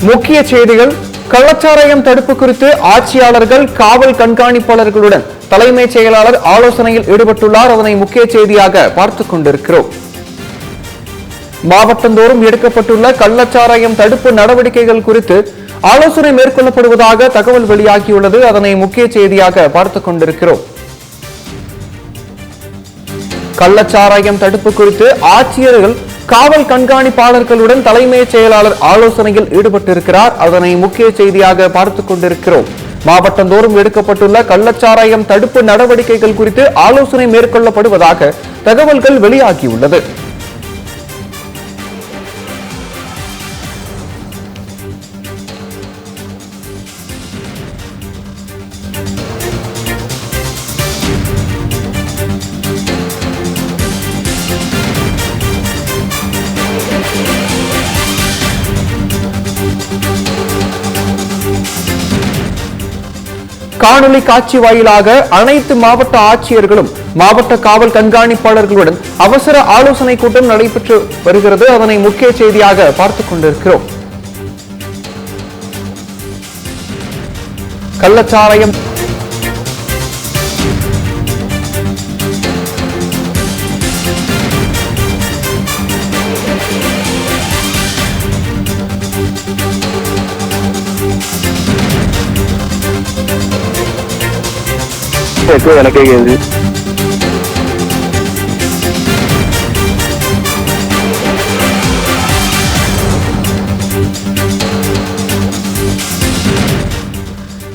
முக்கிய செய்திகள். கள்ளச்சாராயம் தடுப்பு குறித்து ஆட்சியாளர்கள் காவல் கண்காணிப்பாளர்களுடன் தலைமைச் செயலாளர் ஆலோசனையில் ஈடுபட்டுள்ளார். அதனை முக்கிய செய்தியாக பார்த்துக் கொண்டிருக்கிறோம். மாவட்டந்தோறும் எடுக்கப்பட்டுள்ள கள்ளச்சாராயம் தடுப்பு நடவடிக்கைகள் குறித்து ஆலோசனை மேற்கொள்ளப்படுவதாக தகவல் வெளியாகியுள்ளது. அதனை முக்கிய செய்தியாக பார்த்துக் கொண்டிருக்கிறோம். கள்ளச்சாராயம் தடுப்பு குறித்து ஆட்சியர்கள் காவல் கண்காணிப்பாளர்களுடன் தலைமைச் செயலாளர் ஆலோசனையில் ஈடுபட்டிருக்கிறார். அதனை முக்கிய செய்தியாக பார்த்துக் கொண்டிருக்கிறோம். மாவட்டந்தோறும் எடுக்கப்பட்டுள்ள கள்ளச்சாராயம் தடுப்பு நடவடிக்கைகள் குறித்து ஆலோசனை மேற்கொள்ளப்படுவதாக தகவல்கள் வெளியாகியுள்ளது. காணொலி காட்சி வாயிலாக அனைத்து மாவட்ட ஆட்சியர்களும் மாவட்ட காவல் கண்காணிப்பாளர்களுடன் அவசர ஆலோசனை கூட்டம் நடைபெற்று வருகிறது. அதனை முக்கிய செய்தியாக பார்த்துக் கொண்டிருக்கிறோம். கள்ளச்சாராயம் எனக்கு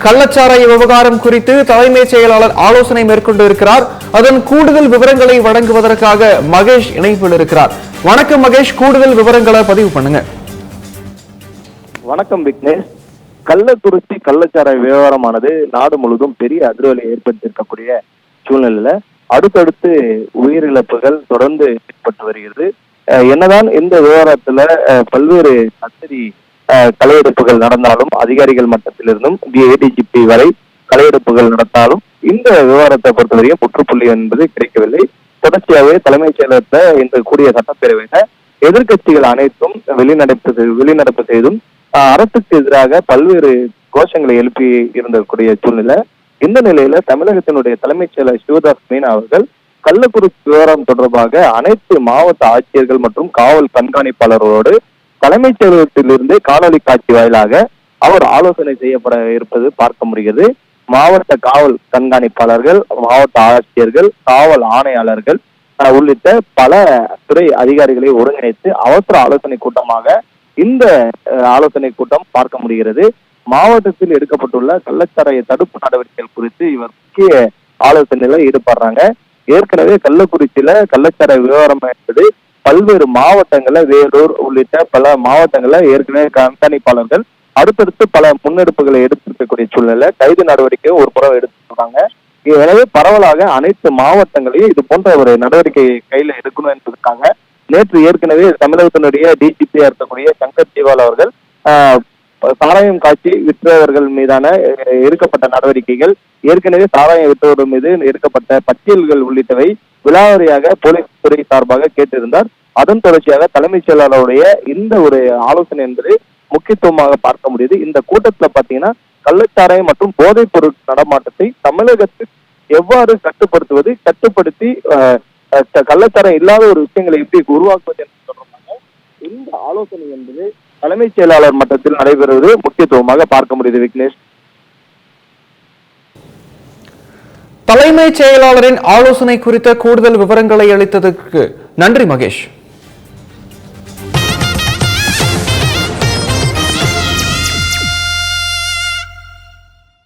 கள்ளச்சாராய விவகாரம் குறித்து தலைமைச் செயலாளர் ஆலோசனை மேற்கொண்டிருக்கிறார். அதன் கூடுதல் விவரங்களை வழங்குவதற்காக மகேஷ் இணைப்பில் இருக்கிறார். வணக்கம் மகேஷ், கூடுதல் விவரங்களை பதிவு பண்ணுங்க. வணக்கம் விக்னேஷ். கள்ளக்குறிச்சி கள்ளச்சாராய விவகாரமானது நாடு முழுவதும் பெரிய அதிர்வலை ஏற்படுத்தியிருக்கக்கூடிய சூழ்நிலையில அடுத்தடுத்து உயிரிழப்புகள் தொடர்ந்து ஏற்பட்டு வருகிறது. என்னதான் இந்த விவகாரத்துல பல்வேறு கச்சேரி களையெடுப்புகள் நடந்தாலும், அதிகாரிகள் மட்டத்திலிருந்தும் ஏடிஜிபி வரை களையெடுப்புகள் நடந்தாலும் இந்த விவகாரத்தை பொறுத்தவரையும் முற்றுப்புள்ளி என்பது கிடைக்கவில்லை. தொடர்ச்சியாகவே தலைமைச் செயலகத்தை இன்று கூடிய சட்டப்பேரவையில எதிர்கட்சிகள் அனைத்தும் வெளிநடப்பு செய்தும் அரசுக்கு எதிராக பல்வேறு கோஷங்களை எழுப்பி இருந்தக்கூடிய சூழ்நிலை. இந்த நிலையில தமிழகத்தினுடைய தலைமைச் செயலர் சிவதாஸ் மீனா அவர்கள் கள்ளக்குறிச்சி விவகாரம் தொடர்பாக அனைத்து மாவட்ட ஆட்சியர்கள் மற்றும் காவல் கண்காணிப்பாளர்களோடு தலைமைச் செயலகத்திலிருந்து காணொலி காட்சி வாயிலாக அவர் ஆலோசனை செய்யப்பட இருப்பது பார்க்க முடிகிறது. மாவட்ட காவல் கண்காணிப்பாளர்கள், மாவட்ட ஆட்சியர்கள், காவல் ஆணையாளர்கள் உள்ளிட்ட பல துறை அதிகாரிகளை ஒருங்கிணைத்து அவசர ஆலோசனை கூட்டமாக இந்த ஆலோசனை கூட்டம் பார்க்க முடிகிறது. மாவட்டத்தில் எடுக்கப்பட்டுள்ள கள்ளச்சாராய தடுப்பு நடவடிக்கைகள் குறித்து இவர் முக்கிய ஆலோசனையில ஈடுபடுறாங்க. ஏற்கனவே கள்ளக்குறிச்சியில கள்ளச்சாராய விவகாரம் என்பது பல்வேறு மாவட்டங்கள்ல, வேலூர் உள்ளிட்ட பல மாவட்டங்கள்ல ஏற்கனவே கண்காணிப்பாளர்கள் அடுத்தடுத்து பல முன்னெடுப்புகளை எடுத்திருக்கக்கூடிய சூழ்நிலை. கைது நடவடிக்கை ஒரு புறம் எடுத்துருக்காங்க. எனவே பரவலாக அனைத்து மாவட்டங்களையும் இது போன்ற ஒரு நடவடிக்கை கையில எடுக்கணும் என்பதற்காக நேற்று ஏற்கனவே தமிழகத்தினுடைய டிஜிபியா இருக்கக்கூடிய சங்கர் ஜிவால் அவர்கள் சாராயம் காட்சி விற்றவர்கள் மீதான எடுக்கப்பட்ட நடவடிக்கைகள், ஏற்கனவே சாராயம் விற்றவர்கள் மீது எடுக்கப்பட்ட பட்டியல்கள் உள்ளிட்டவை விலாவரியாக போலீஸ் துறை சார்பாக கேட்டிருந்தார். அதன் தொடர்ச்சியாக தலைமைச் செயலாளருடைய இந்த ஒரு ஆலோசனை என்பது முக்கியத்துவமாக பார்க்க முடியுது. இந்த கூட்டத்துல பாத்தீங்கன்னா கள்ளச்சாராயம் மற்றும் போதைப் பொருள் நடமாட்டத்தை தமிழகத்தில் எவ்வாறு கட்டுப்படுத்தி கள்ளச்சாரம் இல்லாத ஒரு விஷயங்களை எப்படி உருவாக்குவது என்று சொல்றாங்க. இந்த ஆலோசனை என்பது தலைமைச் செயலாளர் மட்டத்தில் நடைபெறுவது முக்கியத்துவமாக பார்க்க முடியுது. விக்னேஷ், தலைமைச் செயலாளரின் ஆலோசனை குறித்த கூடுதல் விவரங்களை அளித்ததற்கு நன்றி மகேஷ்.